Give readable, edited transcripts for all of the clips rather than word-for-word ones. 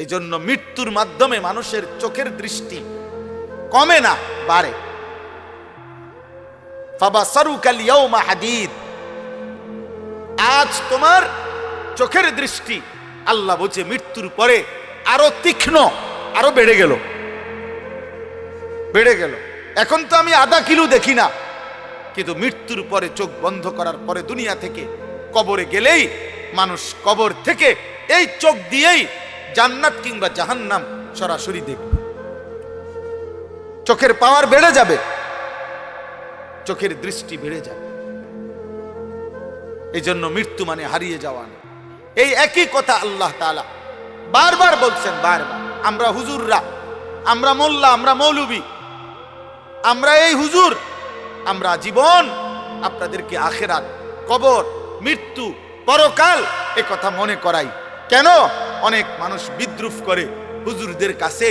এই জন্য মৃত্যুর মাধ্যমে মানুষের চোখের দৃষ্টি কমে না, বাড়ে। ফাবাসারুকাল ইয়াউমা হাদীদ, আজ তোমার চোখের দৃষ্টি আল্লাহ বলছে মৃত্যুর পরে আরো তীক্ষ্ণ, আরো বেড়ে গেল, বেড়ে গেল। এখন তো আমি আধা কিলো দেখি না, কিন্তু মৃত্যুর পরে চোখ বন্ধ করার পরে দুনিয়া থেকে কবরে গেলেই মানুষ কবর থেকে এই চোখ দিয়েই জান্নাত কিংবা জাহান্নাম সরাসরি দেখবে। চোখের পাওয়ার বেড়ে যাবে, চোখের দৃষ্টি বেড়ে যাবে। এই জন্য মৃত্যু মানে হারিয়ে যাওয়া না। এই একই কথা আল্লাহ তাআলা বারবার বলছেন, বারবার। আমরা হুজুররা, আমরা মোল্লা, আমরা মৌলবী, আমরা এই হুজুর, আমরা জীবন আপনাদেরকে আখেরাত, কবর, মৃত্যু, পরকাল এ কথা মনে করাই। কেন? অনেক মানুষ বিদ্রুপ করে হুজুরদের কাছে,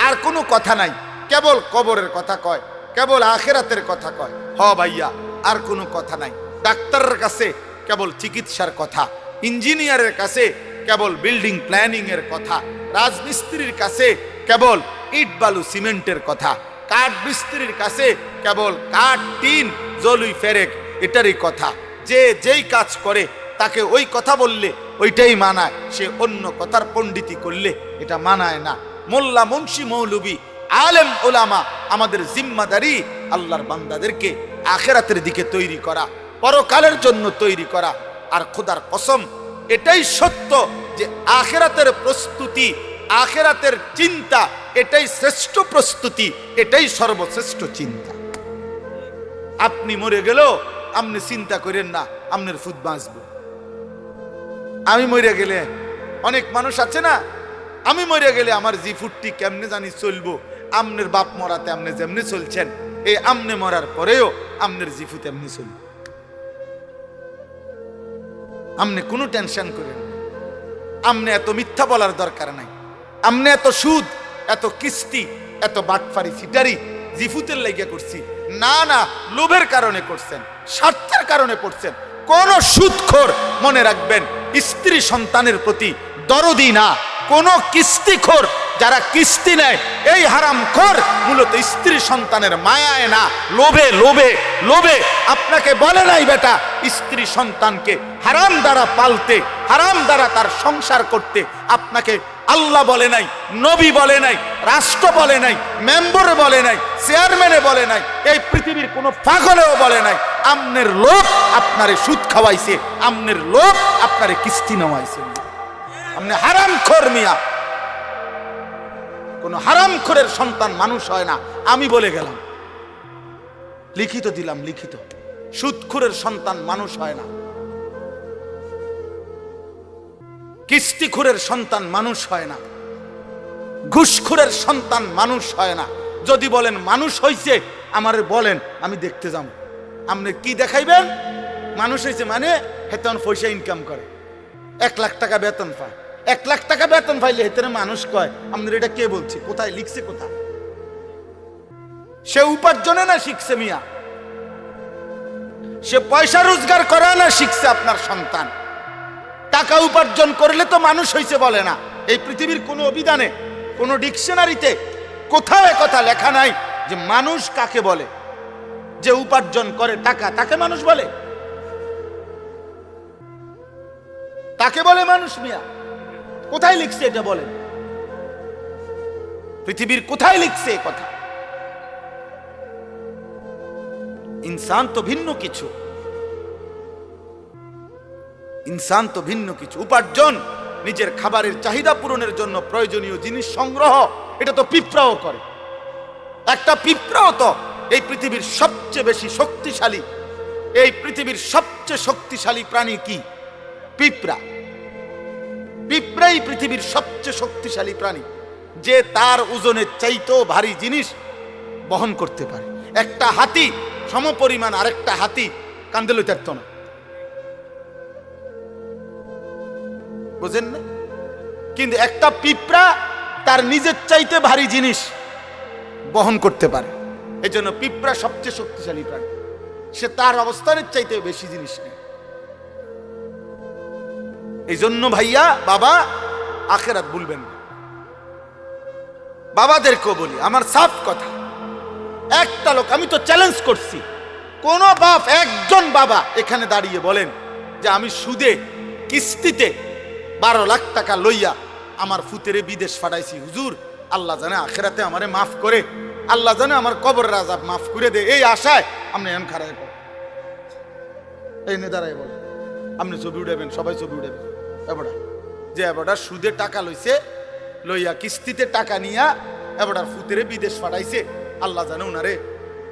আর কোনো কথা নাই, কেবল কবরের কথা কয়, কেবল আখেরাতের কথা কয়। হ ভাইয়া, আর কোনো কথা নাই। ডাক্তারের কাছে কেবল চিকিৎসার কথা, ইঞ্জিনিয়ারের কাছে কেবল বিল্ডিং প্ল্যানিং এর কথা, রাজমিস্ত্রির কাছে কেবল ইট বালু সিমেন্টের কথা, কাঠ মিস্ত্রির কাছে কেবল কাঠ, টিন, জলুই, ফেরেক এটারই কথা। যে যেই কাজ করে তাকে ওই কথা বললে ওইটাই মানায়, সে অন্য কথার পণ্ডিতি করলে এটা মানায় না। মোল্লা, মুন্সি, মৌলবী, আলেম, ওলামা, আমাদের জিম্মাদারি আল্লাহর বান্দাদেরকে আখেরাতের দিকে তৈরি করা, পরকালের জন্য তৈরি করা। আর খোদার কসম, এটাই সত্য যে আখেরাতের প্রস্তুতি, আখেরাতের চিন্তা, এটাই শ্রেষ্ঠ প্রস্তুতি, এটাই সর্বশ্রেষ্ঠ চিন্তা। আপনি মরে গেল আপনি চিন্তা করেন না আপনার ফুট বাঁচবো। আমি মরে গেলে, অনেক মানুষ আছে না, আমি মরে গেলে আমার জি ফুটটি কেমনে জানি চলবো। আমনের বাপ মরাতে আপনি যেমনি চলছেন, এই আমনে মরার পরেও আমনের জি ফুট এমনি চলবে। আমনে কোনো টেনশন করেন না, আমনে এত মিথ্যা বলার দরকার নাই, আমনে এত সুদ, এত কিস্তি, এত বাটফারি, সিটারি জিফুতের লাইগা করছি না, না, লোভের কারণে করছেন, স্বার্থের কারণে করছেন। কোন সুদখোর মনে রাখবেন স্ত্রী সন্তানের প্রতি দরদি না। কোন কিস্তিখোর যারা কিস্তি নেয়, এই হারামখোর মূলত স্ত্রী সন্তানের মায়ায় না, লোভে, লোভে, লোভে। আপনাকে বলে নাই বেটা স্ত্রী সন্তানকে হারাম দ্বারা পালতে, হারাম দ্বারা তার সংসার করতে। আপনাকে আল্লাহ বলে নাই, নবী বলে নাই, রাষ্ট্র বলে নাই, মেম্বার বলে নাই, চেয়ারম্যানে বলে নাই, এই পৃথিবীর কোনো পাগলেও বলে নাই। আমনের লোভ আপনারে সুদ খাওয়াইছে, আমনের লোভ আপনারে কিস্তি নেওয়াইছে। আপনি হারামখোর মিয়া। কোন হারামখোরের সন্তান মানুষ হয় না, আমি বলে গেলাম, লিখিত দিলাম, লিখিত। সুদখোরের সন্তান মানুষ হয় না, কিস্তিখোরের সন্তান মানুষ হয় না, ঘুষখোরের সন্তান মানুষ হয় না। যদি বলেন মানুষ হইছে, আমারে বলেন, আমি দেখতে যাব। আপনি কি দেখাইবেন মানুষ হয়েছে? মানে হেতন পয়সা ইনকাম করে, 1 লাখ টাকা বেতন পায়, 1 লাখ টাকা বেতন পাইলে হেতনে মানুষ কয়। আপনার এটা কে বলছে? কোথায় লিখছে? কোথায়? সে উপার্জনে না শিখছে মিয়া, সে পয়সা রোজগার করা না শিখছে। আপনার সন্তান টাকা উপার্জন করলে তো মানুষ হইছে বলে না। এই পৃথিবীর কোন অভিধানে, কোন ডিকশনারিতে কোথাও কথা লেখা নাই যে মানুষ কাকে বলে। যে উপার্জন করে টাকা, তাকে মানুষ বলে? তাকে বলে মানুষ মিয়া? কোথায় লিখছে এটা বলেন? পৃথিবীর কোথায় লিখছে এ কথা? ইনসান তো ভিন্ন কিছু, ইনসান তো ভিন্ন কিছু। উপার্জন, নিজের খাবারের চাহিদা পূরণের জন্য প্রয়োজনীয় জিনিস সংগ্রহ, এটা তো পিঁপড়াও করে। একটা পিঁপড়াও তো এই পৃথিবীর সবচেয়ে বেশি শক্তিশালী, এই পৃথিবীর সবচেয়ে শক্তিশালী প্রাণী কি? পিঁপড়া। পিঁপড়াই পৃথিবীর সবচেয়ে শক্তিশালী প্রাণী, যে তার ওজনের চাইতেও ভারী জিনিস বহন করতে পারে। একটা হাতি সমপরিমাণ আরেকটা হাতি কাঁধে লইতে পারত না, বুঝেন না? কিন্তু একটা পিঁপড়া তার নিজের চাইতে ভারী জিনিস বহন করতে পারে। এই জন্য পিঁপড়া সবচেয়ে শক্তিশালী প্রাণী, সে তার অবস্থানের চাইতে বেশি জিনিস নেয়। এই জন্য ভাইয়া, বাবা, আখেরাত ভুলবেন না। বাবাদেরকেও বলি, আমার সাফ কথা, একটা লোক, আমি তো চ্যালেঞ্জ করছি, কোন বাপ, একজন বাবা এখানে দাঁড়িয়ে বলেন যে আমি সুদে কিস্তিতে 12 লাখ টাকা লইয়া আমার ফুতেরে বিদেশ পাঠাইছি, হুজুর আল্লাহ জানে আখেরাতে আমারে মাফ করে, আল্লাহ জানে আমার কবরের আযাব মাফ করে দে, এই আশায় আপনি এখন খাড়াই পড়েন, এই নে দাঁড়াই বলেন, আপনি ছবি উঠাবেন, সবাই ছবি উঠাবেন। এবারে যে এবারটা সুদে টাকা লইছে, লইয়া কিস্তিতে টাকা নিয়া এবারটার ফুতেরে বিদেশ পাঠাইছে, আল্লাহ জানে উনারে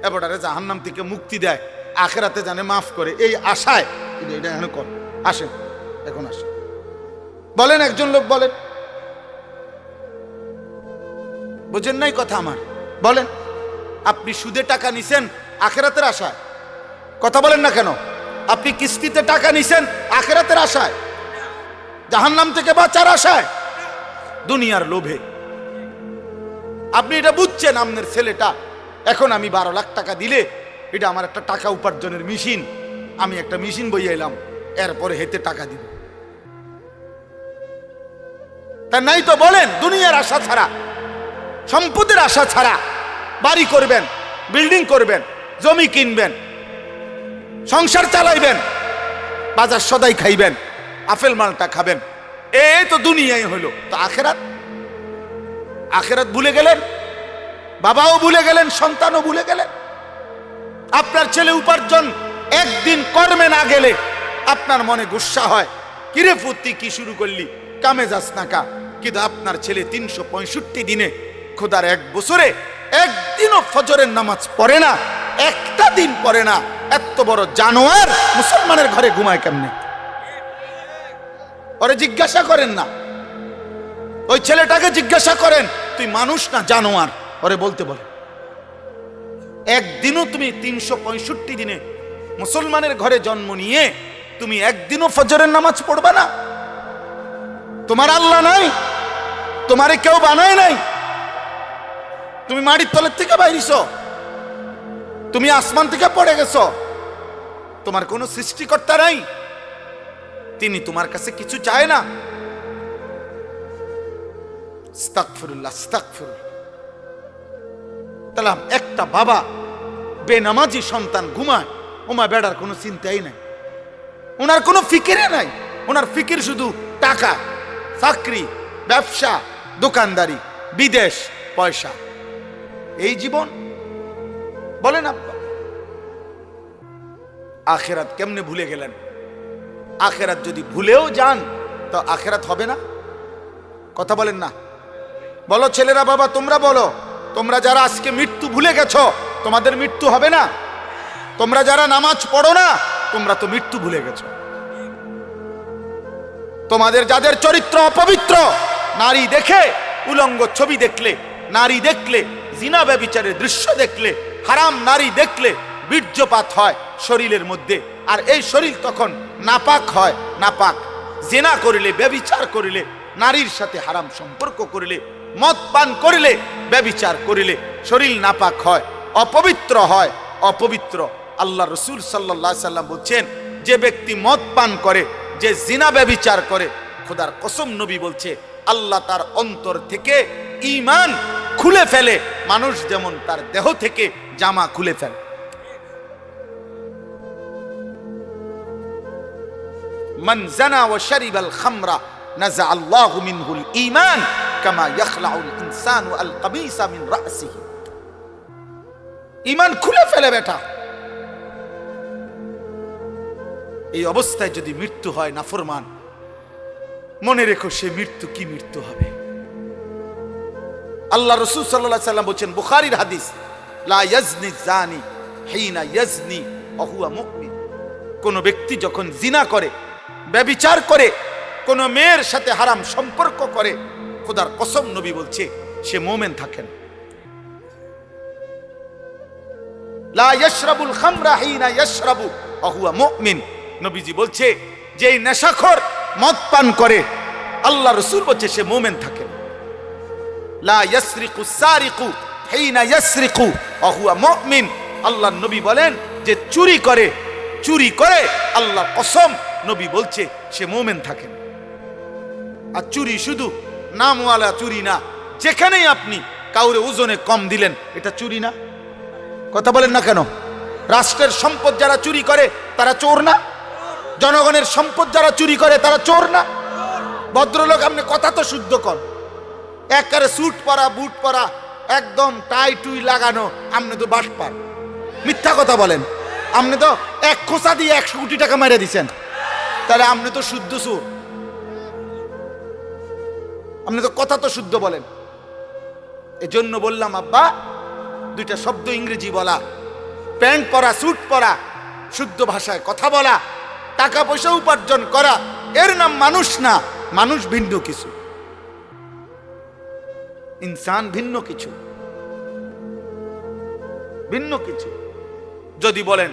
এবারটারে জাহান্নাম থেকে মুক্তি দেয়, আখেরাতে জানে মাফ করে, এই আশায় এটা এখন কর। আসেন এখন আসেন, বলেন একজন লোক বলেন, বুঝেন নাই কথা আমার, বলেন আপনি সুদে টাকা নিছেন আখেরাতের আশায়, কথা বলেন না কেন? আপনি কিস্তিতে টাকা নিছেন আখেরাতের আশায়, জাহান্নাম থেকে বাঁচার আশায়, দুনিয়ার লোভে। আপনি এটা বুঝছেন আপনার ছেলেটা এখন আমি 12 লাখ টাকা দিলে এটা আমার একটা টাকা উপার্জনের মেশিন, আমি একটা মেশিন বইয়ে এলাম, এরপরে হেতে টাকা দিব, তা নাই তো বলেন? দুনিয়ার আশা ছাড়া, সম্পদের আশা ছাড়া বাড়ি করবেন, বিল্ডিং করবেন, জমি কিনবেন, সংসার চালাইবেন, বাজার সদাই খাইবেন, আপেল মালটা খাবেন, এই তো দুনিয়ায় হলো। তো আখেরাত, আখেরাত ভুলে গেলেন, বাবাও ভুলে গেলেন, সন্তানও ভুলে গেলেন। আপনার ছেলে উপার্জন একদিন কর্মে না গেলে আপনার মনে গুসা হয়, কিরে ফুর্তি কি শুরু করলি, কামে যাস না কা? কিন্তু আপনার ছেলে 365 দিনে, খোদার 1 বছরে একদিনও ফজরের নামাজ পড়ে না, একটা দিন পড়ে না, এত বড় জানোয়ার মুসলমানের ঘরে ঘুমায় কেমনে? ওরে জিজ্ঞাসা করেন না, ওই ছেলেটাকে জিজ্ঞাসা করেন, তুই মানুষ না জানোয়ার? ওরে বলতে বলে, একদিনও তুমি 365 দিনে মুসলমানের ঘরে জন্ম নিয়ে তুমি একদিনও ফজরের নামাজ পড়বা না? তোমার আল্লাহ নাই, তোমারে কেউ বানায় নাই, তুমি মাটির তলের থেকে বাইরিছ, তুমি আসমান থেকে পড়ে গেছ, তোমার কোনো সৃষ্টিকর্তা নাই, তিনি তোমার কাছে কিছু চায় না। আস্তাগফিরুল্লাহ, আস্তাগফিরুল্লাহ। তাহলে একটা বাবা বেনামাজি সন্তান ঘুমায়, ওমা বেড়ার কোনো চিন্তাই নাই, ওনার কোনো ফিকিরে নাই, ওনার ফিকির শুধু টাকা, চাকরি, ব্যবসা, দোকানদারি, বিদেশ, পয়সা, এই জীবন। বলেন আব্বা, আখেরাত কেমনে ভুলে গেলেন? আখেরাত যদি ভুলেও যান তো আখেরাত হবে না? কথা বলেন না? বলো ছেলেরা, বাবা তোমরা বলো, তোমরা যারা আজকে মৃত্যু ভুলে গেছো, তোমাদের মৃত্যু হবে না? তোমরা যারা নামাজ পড়ো না, তোমরা তো মৃত্যু ভুলে গেছো। তোমাদের যাদের চরিত্র অপবিত্র, নারী দেখে, উলঙ্গ ছবি দেখলে, নারী দেখলে, জিনা ব্যভিচারের দৃশ্য দেখলে, হারাম নারী দেখলে বীর্যপাত হয় শরীরের মধ্যে, আর এই শরীর তখন নাপাক হয়। নাপাক জিনা করিলে, ব্যভিচার করিলে, নারীর সাথে হারাম সম্পর্ক করিলে, মদ পান করিলে, ব্যভিচার করিলে শরীর নাপাক হয়, অপবিত্র হয়, অপবিত্র। আল্লাহ রসুল সাল্লাল্লাহু আলাইহি সাল্লাম বলছেন, যে ব্যক্তি মদ পান করে, যে জিনা ব্যভিচার করে, খোদার কসম নবী বলছে আল্লাহ তার অন্তর থেকে ঈমান খুলে ফেলে, মানুষ যেমন তার দেহ থেকে জামা খুলে ফেলে। মান জানা ওয়া শারিবাল খামরা নাযা আল্লাহু মিনহুল ঈমান কামা ইয়াখলাউল ইনসানু আল কামিসা মিন রাসিহি। ঈমান খুলে ফেলে বেটা। এই অবস্থায় যদি মৃত্যু হয় নাফরমান, মনে রেখো সে মৃত্যু কি মৃত্যু হবে। আল্লাহ রাসূল সাল্লাল্লাহু আলাইহি সাল্লাম বলেন, বুখারীর হাদিস, লা ইয়াজনি জানি হিনা ইয়াজনি ওয়া হুয়া মুমিন। কোন ব্যক্তি যখন জিনা করে, ব্যভিচার করে, কোন মেয়ের সাথে হারাম সম্পর্ক করে, খোদার কসম নবী বলছে সে মুমিন থাকেন। লা ইয়াশরাবুল খামরা হিনা ইয়াশরাবু ওয়া হুয়া মুমিন। নবীজি বলছে যে নেশাখোর মদ পান করে, আল্লাহ রাসূল বলছে সে মুমিন থাকেন। লা ইয়াসরিকু সারিকু হিনা ইয়াসরিকু ওয়া হুয়া মুমিন। আল্লাহ নবী বলেন যে চুরি করে, চুরি করে, আল্লাহর কসম নবী বলছে সে মুমিন থাকেন। আর চুরি শুধু নামওয়ালা চুরি না, যেখানেই আপনি কাউরে ওজনে কম দিলেন, এটা চুরি না? কথা বলেন না কেন? রাষ্ট্রের সম্পদ যারা চুরি করে তারা চোর না? জনগণের সম্পদ যারা চুরি করে তারা চোর না? ভদ্রলোক, আপনি কথা তো শুদ্ধ কর। একবারে স্যুট পরা, বুট পরা, একদম টাই টুই লাগানো, আপনি তো বাটপার। মিথ্যা কথা বলেন। আপনি তো এক খোঁচা দিয়ে 100 কোটি টাকা মেরে দিচ্ছেন, তাহলে আপনি তো শুদ্ধ চোর। আপনি তো কথা তো শুদ্ধ বলেন। এজন্য বললাম আব্বা, দুইটা শব্দ ইংরেজি বলা, প্যান্ট পরা, স্যুট পরা, শুদ্ধ ভাষায় কথা বলা, টাকা পয়সা উপার্জন করা, এর নাম মানুষ না। মানুষ ভিন্ন কিছু, ইনসান ভিন্ন কিছু, ভিন্ন কিছু। যদি বলেন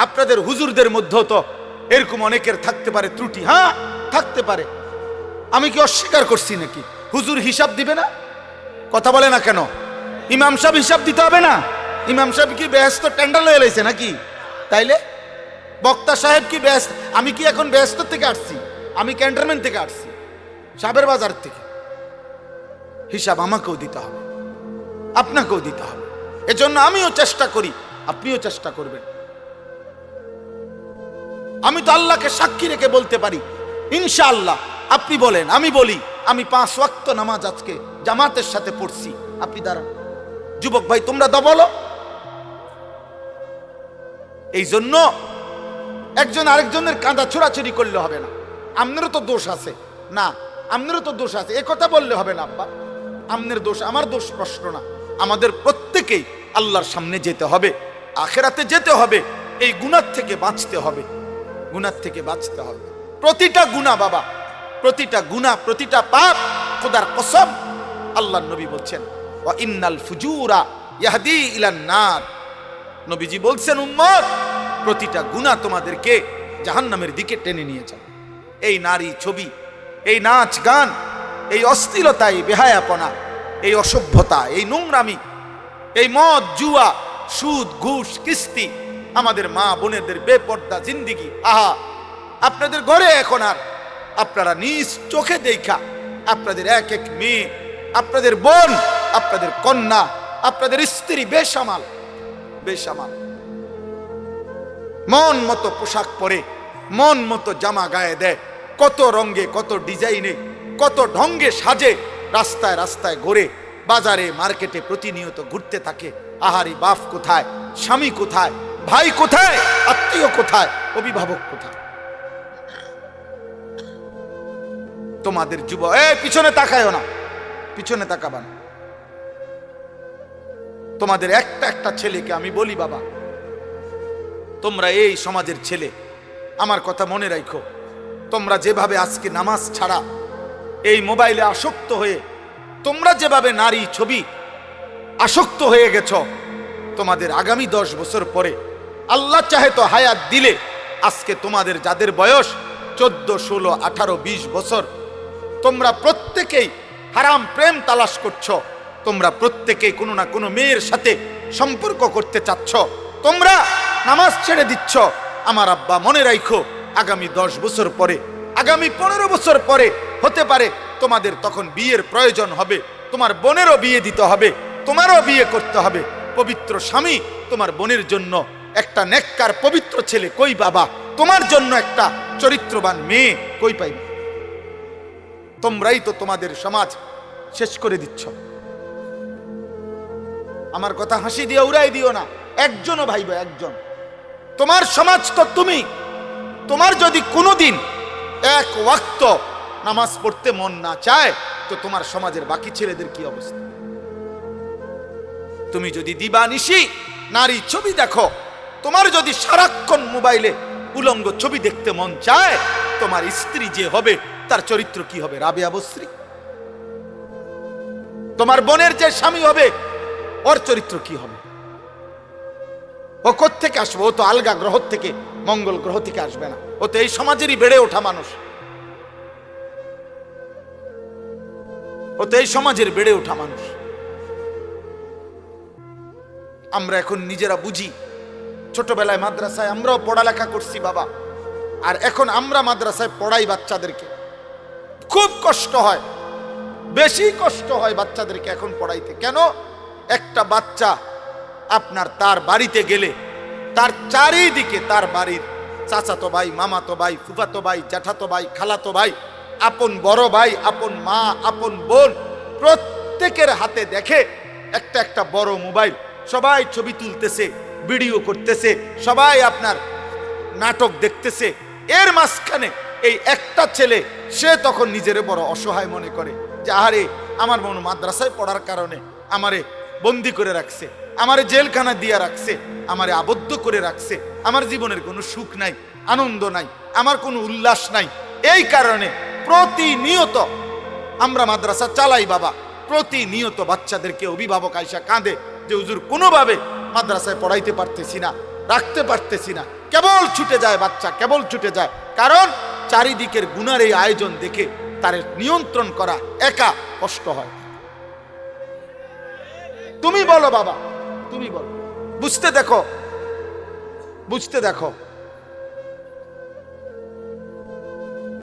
আপনাদের হুজুরদের মধ্যেও তো এরকম অনেকের থাকতে পারে ত্রুটি, হ্যাঁ থাকতে পারে, আমি কি অস্বীকার করছি নাকি? হুজুর হিসাব দিবে না? কথা বলে না কেন? ইমাম সাহেব হিসাব দিতে হবে না? ইমাম সাহেব কি ব্যস্ত টেন্ডার লয়ে লাইছে নাকি? তাইলে বক্তা সাহেব কি ব্যস্ত? আমি কি এখন ব্যস্ত থেকে আসছি? আমি ক্যান্টনমেন্ট থেকে আসছি, সাবের বাজার থেকে। হিসাব আমাকেও দিতে হবে, আপনাকেও দিতে হবে। এজন্য আমিও চেষ্টা করি, আপনিও চেষ্টা করবেন। আমি তো আল্লাহকে সাক্ষী রেখে বলতে পারি, ইনশাআল্লাহ। আপনি বলেন, আমি বলি, আমি 5 ওয়াক্ত নামাজ আজকে জামাতের সাথে পড়ছি। আপনি দাঁড়ান, যুবক ভাই তোমরা তো বলো। এই জন্য একজন আরেকজনের কাঁধা ছোড়াছুরি করলে হবে না। আপনারও তো দোষ আছে না, আপনারও তো দোষ আছে, এ কথা বললে হবে না আব্বা। আপনার দোষ আমার দোষ প্রশ্ন না। আমাদের প্রত্যেকেই আল্লাহর সামনে যেতে হবে, আখিরাতে যেতে হবে। এই গুনাহ থেকে বাঁচতে হবে, গুনাহ থেকে বাঁচতে হবে। প্রতিটা গুনাহ বাবা, প্রতিটা গুনাহ, প্রতিটা পাপ, খোদার কসম আল্লাহর নবী বলছেন, ওয়া ইন্নাল ফুজুরা ইয়াহদি ইলান নার। নবীজি বলছেন, উম্মত, প্রতিটা গুনাহ তোমাদেরকে জাহান্নামের দিকে টেনে নিয়ে যাবে। এই নারী ছবি, এই নাচ গান, এই অশ্লীলতা, এই বেহায়াপনা, এই অসভ্যতা, এই নোংরামি, এই মদ, জুয়া, সুদ, ঘুষ, কিস্তি, আমাদের মা বোনেদের বেপর্দা জিন্দিগি। আহা, আপনাদের ঘরে এখন আর আপনারা নিজ চোখে দেখা আপনাদের এক এক মেয়ে, আপনাদের বোন, আপনাদের কন্যা, আপনাদের স্ত্রী বেসামাল, বেসামাল, মন মতো পোশাক পরে, মন মতো জামা গায়ে দেয়, কত রঙে, কত ডিজাইনে, কত ঢঙ্গে সাজে, রাস্তায় রাস্তায় ঘুরে, বাজারে মার্কেটে প্রতিনিয়ত ঘুরতে থাকে। আহারি, বাপ কোথায়, স্বামী কোথায়, ভাই কোথায়, আত্মীয় কোথায়, অভিভাবক কোথায়? তোমাদের যুব, পিছনে তাকায়ও না, পিছনে তাকাবা না। তোমাদের একটা একটা ছেলেকে আমি বলি, বাবা তোমরা এই সমাজের ছেলে, আমার কথা মনে রাখো। তোমরা যেভাবে আজকে নামাজ ছাড়া এই মোবাইলে আসক্ত হয়ে, তোমরা যেভাবে নারী ছবি আসক্ত হয়ে গেছ, তোমাদের আগামী 10 বছর পরে আল্লাহ চাহে তো হায়াত দিলে, আজকে তোমাদের যাদের বয়স 14, 16, 18, 20 বছর, তোমরা প্রত্যেকেই হারাম প্রেম তালাশ করছো, তোমরা প্রত্যেকেই কোনো না কোনো মেয়ের সাথে সম্পর্ক করতে চাচ্ছ, তোমরা নামাজ ছেড়ে দিচ্ছ। আমার আব্বা মনে রাখো, আগামী 10 বছর পরে, আগামী 15 বছর পরে হতে পারে তোমাদের তখন বিয়ের প্রয়োজন হবে, তোমার বোনেরও বিয়ে দিতে হবে, তোমারও বিয়ে করতে হবে। পবিত্র স্বামী তোমার বোনের জন্য একটা নেককার পবিত্র ছেলে কই বাবা, তোমার জন্য একটা চরিত্রবান মেয়ে কই পাইবে? তোমরাই তো তোমাদের সমাজ শেষ করে দিচ্ছ। আমার কথা হাসি দিয়ে উড়াই দিও না, একজনও ভাইবে, একজন। তোমার সমাজ তো তুমি। তোমার যদি কোনোদিন এক ওয়াক্ত নামাজ পড়তে মন না চায়, তো তোমার সমাজের বাকি ছেলেদের কি অবস্থা? তুমি যদি দিবানিশি নারী ছবি দেখো, তোমার যদি সারাক্ষণ মোবাইলে উলঙ্গ ছবি দেখতে মন চায়, তোমার স্ত্রী যে হবে তার চরিত্র কি হবে? রাবেয়া বস্রী। তোমার বোনের যে স্বামী হবে, ওর চরিত্র কি হবে? ও কোত্থেকে আসবে? ও তো আলগা গ্রহ থেকে, মঙ্গল গ্রহ থেকে আসবে না। ও তো এই সমাজেরই বেড়ে ওঠা মানুষ, ও তো এই সমাজের বেড়ে ওঠা মানুষ। আমরা এখন নিজেরা বুঝি, ছোটবেলায় মাদ্রাসায় আমরাও পড়ালেখা করছি বাবা, আর এখন আমরা মাদ্রাসায় পড়াই বাচ্চাদেরকে। খুব কষ্ট হয়, বেশি কষ্ট হয় বাচ্চাদেরকে এখন পড়াইতে। কেন? একটা বাচ্চা আপনার তার বাড়িতে গেলে তার চারিদিকে তার বাড়ির চাচাতো ভাই, মামাতো ভাই, ফুফাতো ভাই, জ্যাঠাতো ভাই, খালাতো ভাই, আপন বড় ভাই, আপন মা, আপন বোন, প্রত্যেকের হাতে দেখে একটা একটা বড় মোবাইল। সবাই ছবি তুলতেছে, ভিডিও করতেছে, সবাই আপনার নাটক দেখতেছে। এর মাঝখানে এই একটা ছেলে, সে তখন নিজের বড় অসহায় মনে করে যে আরে আমার বোন মাদ্রাসায় পড়ার কারণে আমারে বন্দি করে রাখছে, আমারে জেলখানা দিয়ে রাখছে, আমারে আবদ্ধ করে রাখছে, আমার জীবনের কোনো সুখ নাই, আনন্দ নাই, আমার কোনো উল্লাস নাই। এই কারণে প্রতিনিয়ত আমরা মাদ্রাসা চালাই বাবা, প্রতিনিয়ত বাচ্চাদেরকে অভিভাবক আইসা কাঁদে যে হুজুর কোনোভাবে মাদ্রাসায় পড়াইতে পারতেছি না, রাখতে পারতেছি না, কেবল ছুটে যায় বাচ্চা, কেবল ছুটে যায়। কারণ চারিদিকের গুনার এই আয়োজন দেখে তার নিয়ন্ত্রণ করা একা কষ্ট হয়। তুমি বলো বাবা, তুমি বলো, বুঝতে দেখো, বুঝতে দেখো।